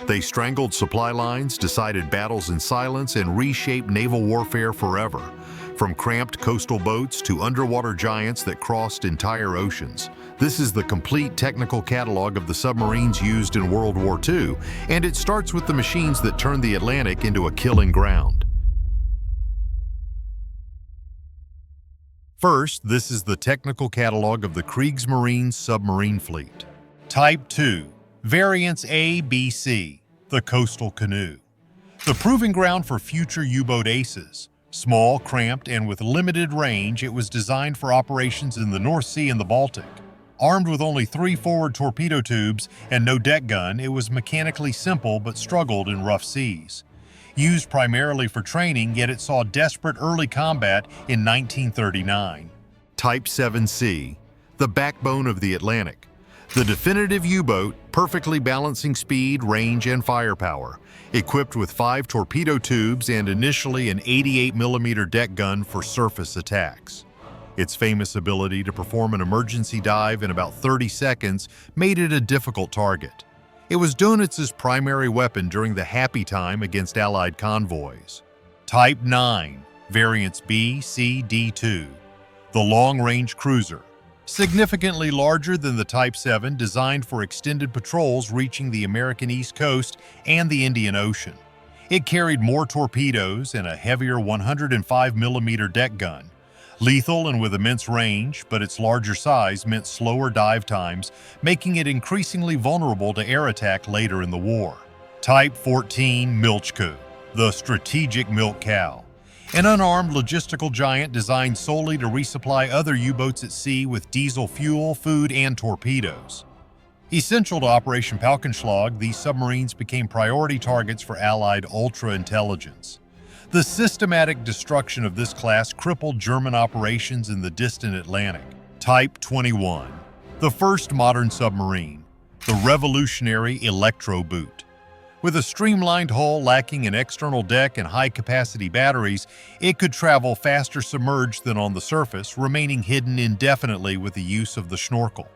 They strangled supply lines, decided battles in silence, and reshaped naval warfare forever, from cramped coastal boats to underwater giants that crossed entire oceans. This is the complete technical catalog of the submarines used in World War II, and it starts with the machines that turned the Atlantic into a killing ground. First, this is the technical catalog of the Kriegsmarine submarine fleet. Type 2, Variants A, B, C, the coastal canoe. The proving ground for future U-boat aces. Small, cramped, and with limited range, it was designed for operations in the North Sea and the Baltic. Armed with only 3 forward torpedo tubes and no deck gun, it was mechanically simple but struggled in rough seas. Used primarily for training, yet it saw desperate early combat in 1939. Type 7C, the backbone of the Atlantic. The definitive U-boat, perfectly balancing speed, range, and firepower, equipped with 5 torpedo tubes and initially an 88mm deck gun for surface attacks. Its famous ability to perform an emergency dive in about 30 seconds made it a difficult target. It was Donitz's primary weapon during the happy time against Allied convoys. Type 9, Variants B, C, D2, the long-range cruiser. Significantly larger than the Type 7, designed for extended patrols reaching the American East Coast and the Indian Ocean. It carried more torpedoes and a heavier 105mm deck gun. Lethal and with immense range, but its larger size meant slower dive times, making it increasingly vulnerable to air attack later in the war. Type 14 Milchku, the strategic milk cow. An unarmed logistical giant designed solely to resupply other U-boats at sea with diesel fuel, food, and torpedoes. Essential to Operation Paukenschlag, these submarines became priority targets for Allied ultra-intelligence. The systematic destruction of this class crippled German operations in the distant Atlantic. Type 21, the first modern submarine, the revolutionary electro-boot. With a streamlined hull lacking an external deck and high-capacity batteries, it could travel faster submerged than on the surface, remaining hidden indefinitely with the use of the snorkel.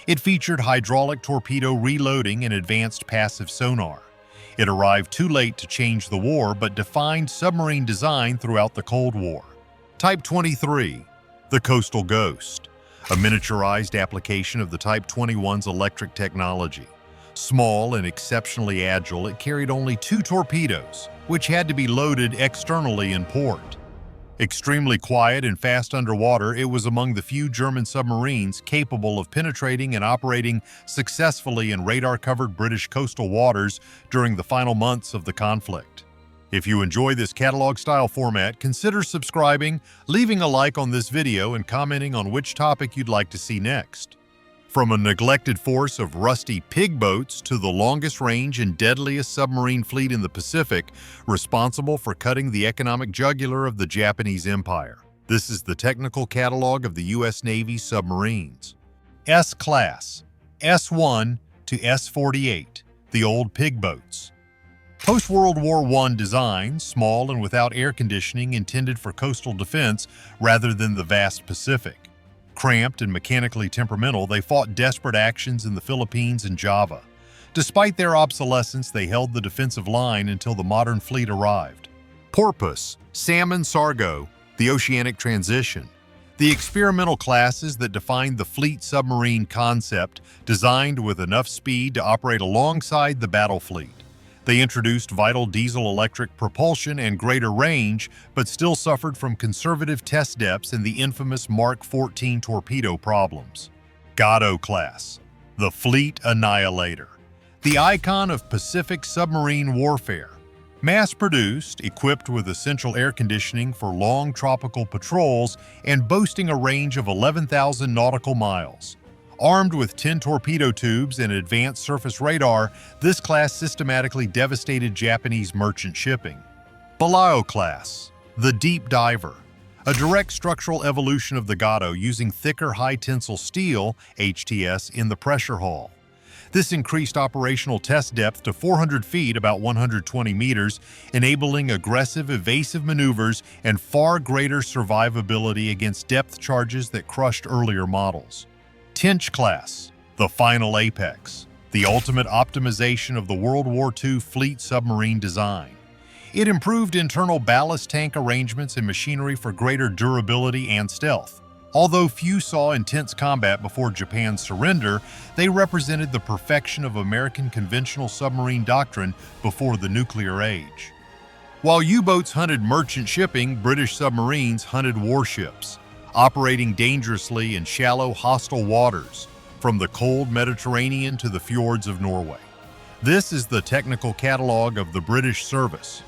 It featured hydraulic torpedo reloading and advanced passive sonar. It arrived too late to change the war, but defined submarine design throughout the Cold War. Type 23, the Coastal Ghost, a miniaturized application of the Type 21's electric technology. Small and exceptionally agile, it carried only 2 torpedoes, which had to be loaded externally in port. Extremely quiet and fast underwater, it was among the few German submarines capable of penetrating and operating successfully in radar-covered British coastal waters during the final months of the conflict. If you enjoy this catalog-style format, consider subscribing, leaving a like on this video, and commenting on which topic you'd like to see next. From a neglected force of rusty pig boats to the longest range and deadliest submarine fleet in the Pacific, responsible for cutting the economic jugular of the Japanese Empire. This is the technical catalog of the U.S. Navy submarines. S-Class, S-1 to S-48, the old pig boats. Post-World War I design, small and without air conditioning, intended for coastal defense rather than the vast Pacific. Cramped and mechanically temperamental, they fought desperate actions in the Philippines and Java. Despite their obsolescence, they held the defensive line until the modern fleet arrived. Porpoise, Salmon, Sargo, the oceanic transition. The experimental classes that defined the fleet submarine concept, designed with enough speed to operate alongside the battle fleet. They introduced vital diesel-electric propulsion and greater range, but still suffered from conservative test depths and the infamous Mark 14 torpedo problems. Gado class, the Fleet Annihilator, the icon of Pacific submarine warfare. Mass-produced, equipped with essential air conditioning for long tropical patrols, and boasting a range of 11,000 nautical miles. Armed with 10 torpedo tubes and advanced surface radar, this class systematically devastated Japanese merchant shipping. Balao class, the Deep Diver, a direct structural evolution of the Gado using thicker high-tensile steel, HTS, in the pressure hull. This increased operational test depth to 400 feet, about 120 meters, enabling aggressive, evasive maneuvers and far greater survivability against depth charges that crushed earlier models. Tench class, the final apex, the ultimate optimization of the World War II fleet submarine design. It improved internal ballast tank arrangements and machinery for greater durability and stealth. Although few saw intense combat before Japan's surrender, they represented the perfection of American conventional submarine doctrine before the nuclear age. While U-boats hunted merchant shipping, British submarines hunted warships, operating dangerously in shallow, hostile waters, from the cold Mediterranean to the fjords of Norway. This is the technical catalog of the British service.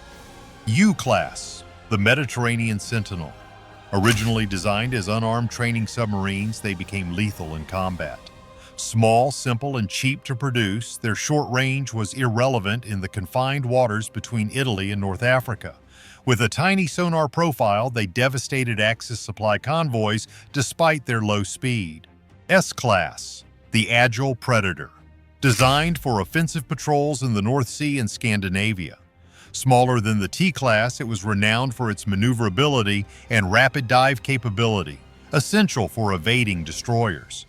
U-Class, the Mediterranean Sentinel. Originally designed as unarmed training submarines, they became lethal in combat. Small, simple, and cheap to produce, their short range was irrelevant in the confined waters between Italy and North Africa. With a tiny sonar profile, they devastated Axis supply convoys despite their low speed. S-Class, the Agile Predator. Designed for offensive patrols in the North Sea and Scandinavia. Smaller than the T-Class, it was renowned for its maneuverability and rapid dive capability, essential for evading destroyers.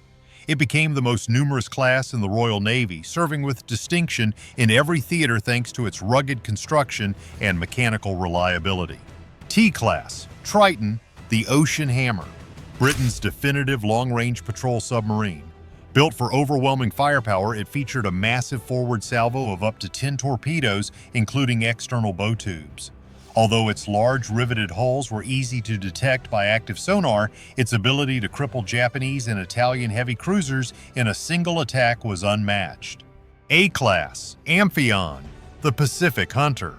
It became the most numerous class in the Royal Navy, serving with distinction in every theater thanks to its rugged construction and mechanical reliability. T-Class, Triton, the Ocean Hammer, Britain's definitive long-range patrol submarine. Built for overwhelming firepower, it featured a massive forward salvo of up to 10 torpedoes, including external bow tubes. Although its large riveted hulls were easy to detect by active sonar, its ability to cripple Japanese and Italian heavy cruisers in a single attack was unmatched. A-Class, Amphion, the Pacific Hunter.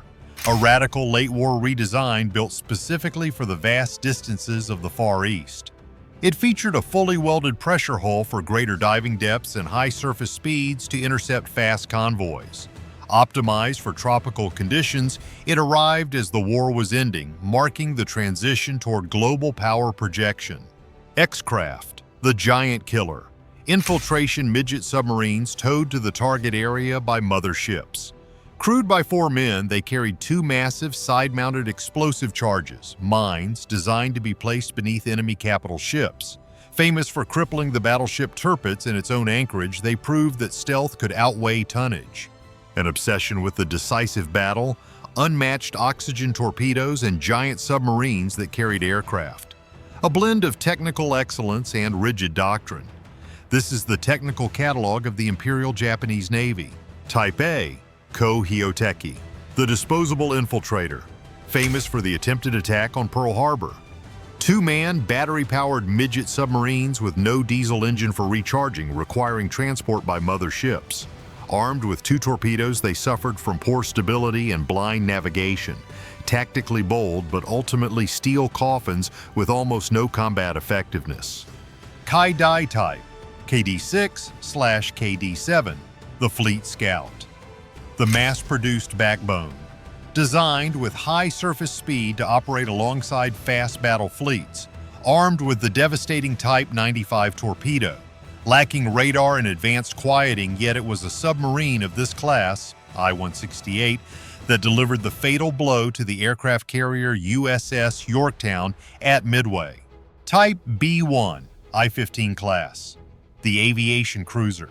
A radical late-war redesign built specifically for the vast distances of the Far East. It featured a fully welded pressure hull for greater diving depths and high surface speeds to intercept fast convoys. Optimized for tropical conditions, it arrived as the war was ending, marking the transition toward global power projection. X-Craft, the Giant Killer. Infiltration midget submarines towed to the target area by mother ships. Crewed by 4 men, they carried 2 massive side-mounted explosive charges, mines designed to be placed beneath enemy capital ships. Famous for crippling the battleship Tirpitz in its own anchorage, they proved that stealth could outweigh tonnage. An obsession with the decisive battle, unmatched oxygen torpedoes, and giant submarines that carried aircraft. A blend of technical excellence and rigid doctrine. This is the technical catalog of the Imperial Japanese Navy. Type A, Ko-Hyoteki, the disposable infiltrator, famous for the attempted attack on Pearl Harbor. 2-man, battery-powered midget submarines with no diesel engine for recharging, requiring transport by mother ships. Armed with 2 torpedoes, they suffered from poor stability and blind navigation. Tactically bold, but ultimately steel coffins with almost no combat effectiveness. Kai-Dai type, KD6/KD7, the Fleet Scout. The mass-produced backbone, designed with high surface speed to operate alongside fast battle fleets, armed with the devastating Type 95 torpedo. Lacking radar and advanced quieting, yet it was a submarine of this class, I-168, that delivered the fatal blow to the aircraft carrier USS Yorktown at Midway. Type B1, I-15 class, the aviation cruiser.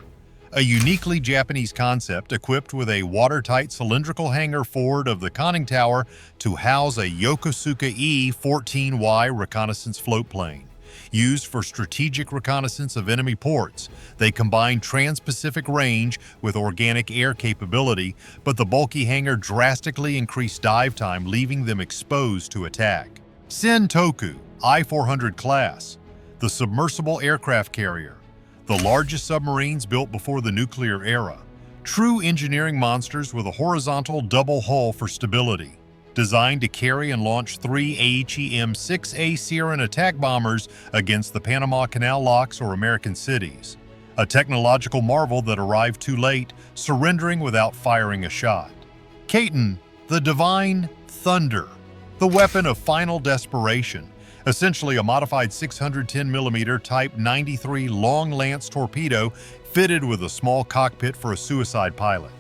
A uniquely Japanese concept equipped with a watertight cylindrical hangar forward of the conning tower to house a Yokosuka E-14Y reconnaissance floatplane. Used for strategic reconnaissance of enemy ports, they combine trans-Pacific range with organic air capability, but the bulky hangar drastically increased dive time, leaving them exposed to attack. Sentoku, I-400 class, the submersible aircraft carrier. The largest submarines built before the nuclear era. True engineering monsters with a horizontal double hull for stability. Designed to carry and launch 3 AHEM-6A Sierran attack bombers against the Panama Canal locks or American cities. A technological marvel that arrived too late, surrendering without firing a shot. Kaiten, the Divine Thunder, the weapon of final desperation. Essentially a modified 610mm Type 93 long lance torpedo fitted with a small cockpit for a suicide pilot.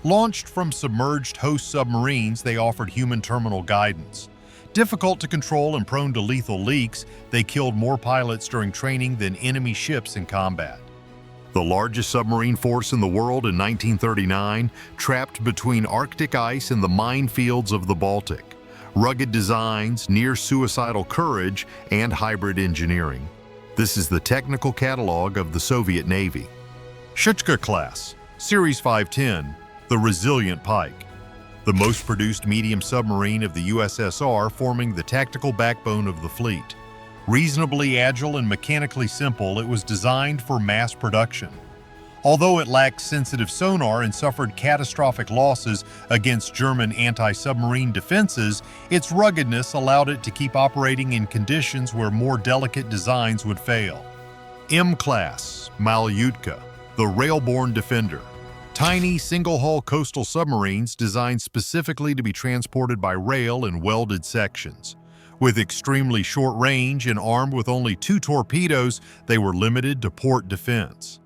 Launched from submerged host submarines, they offered human terminal guidance. Difficult to control and prone to lethal leaks, they killed more pilots during training than enemy ships in combat. The largest submarine force in the world in 1939, trapped between Arctic ice and the minefields of the Baltic. Rugged designs, near-suicidal courage, and hybrid engineering. This is the technical catalog of the Soviet Navy. Shuchka class, Series 510, the resilient Pike. The most produced medium submarine of the USSR, forming the tactical backbone of the fleet. Reasonably agile and mechanically simple, it was designed for mass production. Although it lacked sensitive sonar and suffered catastrophic losses against German anti-submarine defenses, its ruggedness allowed it to keep operating in conditions where more delicate designs would fail. M-Class, Malyutka, the rail-borne defender. Tiny, single-hull coastal submarines designed specifically to be transported by rail in welded sections. With extremely short range and armed with only 2 torpedoes, they were limited to port defense.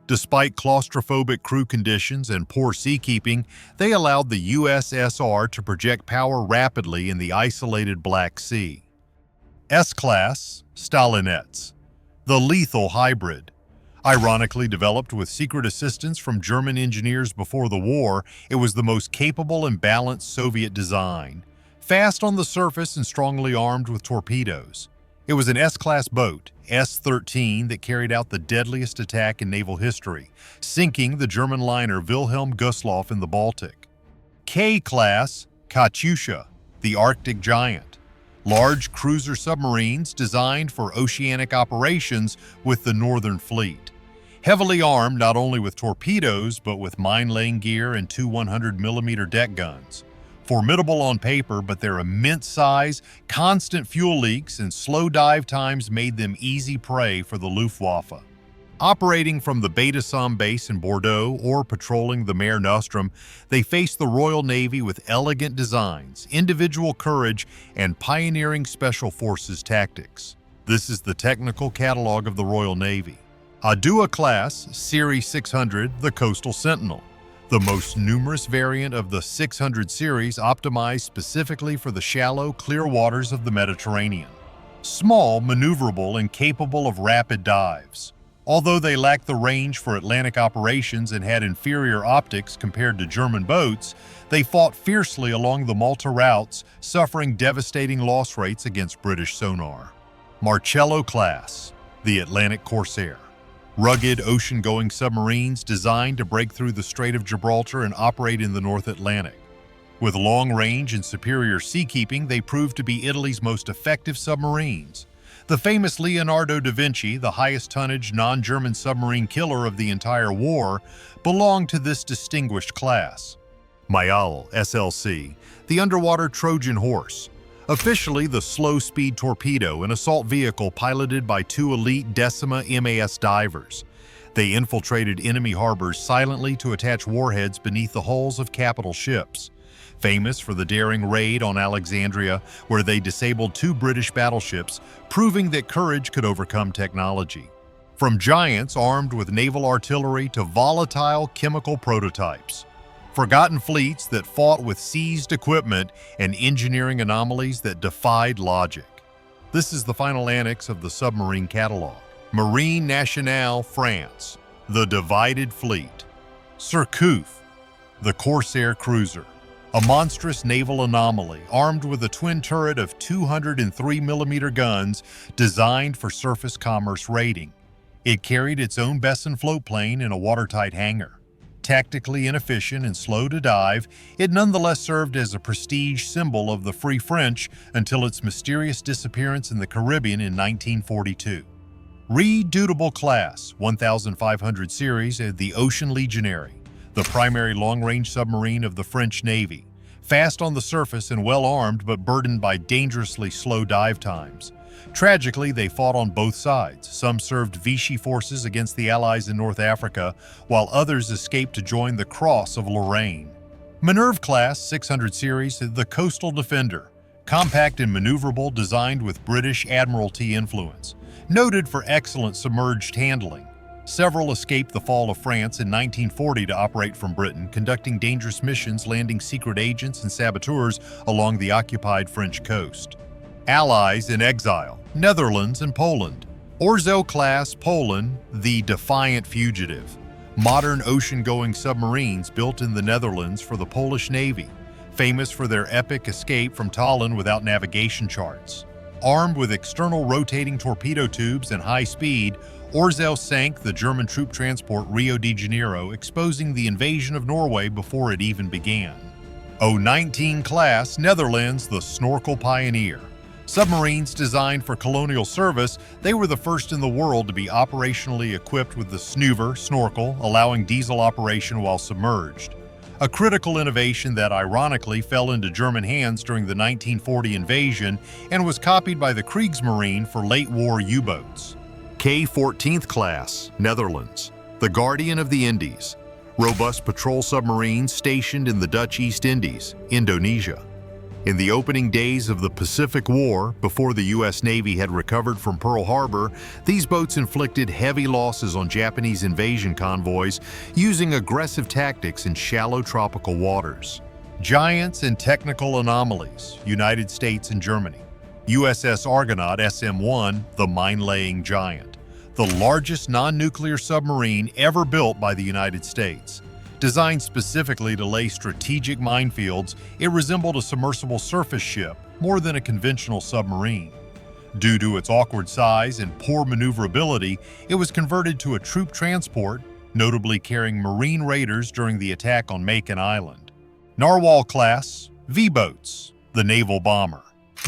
Despite claustrophobic crew conditions and poor seakeeping, they allowed the USSR to project power rapidly in the isolated Black Sea. S-Class, Stalinets, the lethal hybrid. Ironically developed with secret assistance from German engineers before the war, it was the most capable and balanced Soviet design. Fast on the surface and strongly armed with torpedoes. It was an S-class boat, S-13, that carried out the deadliest attack in naval history, sinking the German liner Wilhelm Gustloff in the Baltic. K-class, Katyusha, the Arctic giant. Large cruiser submarines designed for oceanic operations with the Northern Fleet. Heavily armed not only with torpedoes, but with mine-laying gear and 2 100mm deck guns. Formidable on paper, but their immense size, constant fuel leaks, and slow dive times made them easy prey for the Luftwaffe. Operating from the Beta Somme base in Bordeaux or patrolling the Mare Nostrum, they faced the Royal Navy with elegant designs, individual courage, and pioneering special forces tactics. This is the technical catalog of the Royal Navy. Adua class, Series 600, the Coastal Sentinel. The most numerous variant of the 600 series, optimized specifically for the shallow, clear waters of the Mediterranean. Small, maneuverable, and capable of rapid dives. Although they lacked the range for Atlantic operations and had inferior optics compared to German boats, they fought fiercely along the Malta routes, suffering devastating loss rates against British sonar. Marcello class, the Atlantic Corsair. Rugged, ocean-going submarines designed to break through the Strait of Gibraltar and operate in the North Atlantic. With long range and superior seakeeping, they proved to be Italy's most effective submarines. The famous Leonardo da Vinci, the highest tonnage non-German submarine killer of the entire war, belonged to this distinguished class. Mayal, SLC, the underwater Trojan horse. Officially the slow-speed torpedo, an assault vehicle piloted by 2 elite Decima MAS divers. They infiltrated enemy harbors silently to attach warheads beneath the hulls of capital ships. Famous for the daring raid on Alexandria, where they disabled 2 British battleships, proving that courage could overcome technology. From giants armed with naval artillery to volatile chemical prototypes. Forgotten fleets that fought with seized equipment and engineering anomalies that defied logic. This is the final annex of the submarine catalog. Marine Nationale, France, the divided fleet. Surcouf, the Corsair cruiser. A monstrous naval anomaly armed with a twin turret of 203mm guns designed for surface commerce raiding. It carried its own Besson floatplane in a watertight hangar. Tactically inefficient and slow to dive, it nonetheless served as a prestige symbol of the Free French until its mysterious disappearance in the Caribbean in 1942. Redoutable class, 1500 series, the Ocean Legionary, the primary long-range submarine of the French Navy. Fast on the surface and well-armed, but burdened by dangerously slow dive times. Tragically, they fought on both sides. Some served Vichy forces against the Allies in North Africa, while others escaped to join the Cross of Lorraine. Minerve class, 600 series, the Coastal Defender. Compact and maneuverable, designed with British Admiralty influence. Noted for excellent submerged handling. Several escaped the fall of France in 1940 to operate from Britain, conducting dangerous missions, landing secret agents and saboteurs along the occupied French coast. Allies in exile, Netherlands and Poland. Orzeł-class Poland, the Defiant Fugitive. Modern ocean-going submarines built in the Netherlands for the Polish Navy, famous for their epic escape from Tallinn without navigation charts. Armed with external rotating torpedo tubes and high speed, Orzeł sank the German troop transport Rio de Janeiro, exposing the invasion of Norway before it even began. O-19 class Netherlands, the Snorkel Pioneer. Submarines designed for colonial service, they were the first in the world to be operationally equipped with the snoover, snorkel, allowing diesel operation while submerged. A critical innovation that ironically fell into German hands during the 1940 invasion and was copied by the Kriegsmarine for late-war U-boats. K-14th class, Netherlands, the Guardian of the Indies. Robust patrol submarines stationed in the Dutch East Indies, Indonesia. In the opening days of the Pacific War, before the U.S. Navy had recovered from Pearl Harbor, these boats inflicted heavy losses on Japanese invasion convoys using aggressive tactics in shallow tropical waters. Giants and Technical Anomalies, United States and Germany. USS Argonaut SM-1, the mine-laying giant, the largest non-nuclear submarine ever built by the United States. Designed specifically to lay strategic minefields, it resembled a submersible surface ship more than a conventional submarine. Due to its awkward size and poor maneuverability, it was converted to a troop transport, notably carrying Marine raiders during the attack on Makin Island. Narwhal-class V-boats, the naval bomber.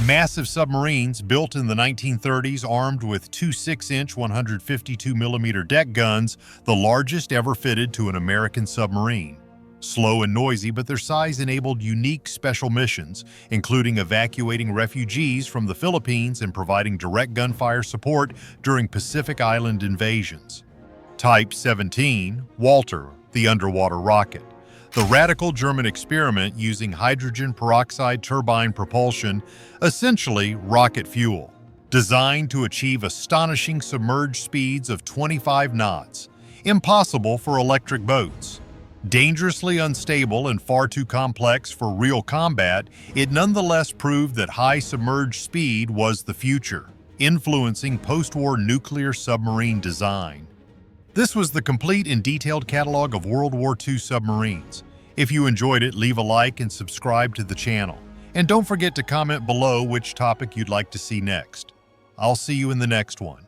Massive submarines built in the 1930s armed with two 6-inch 152mm deck guns, the largest ever fitted to an American submarine. Slow and noisy, but their size enabled unique special missions, including evacuating refugees from the Philippines and providing direct gunfire support during Pacific Island invasions. Type 17, Walter, the underwater rocket. The radical German experiment using hydrogen peroxide turbine propulsion, essentially rocket fuel, designed to achieve astonishing submerged speeds of 25 knots, impossible for electric boats. Dangerously unstable and far too complex for real combat, it nonetheless proved that high submerged speed was the future, influencing post-war nuclear submarine design. This was the complete and detailed catalog of World War II submarines. If you enjoyed it, leave a like and subscribe to the channel. And don't forget to comment below which topic you'd like to see next. I'll see you in the next one.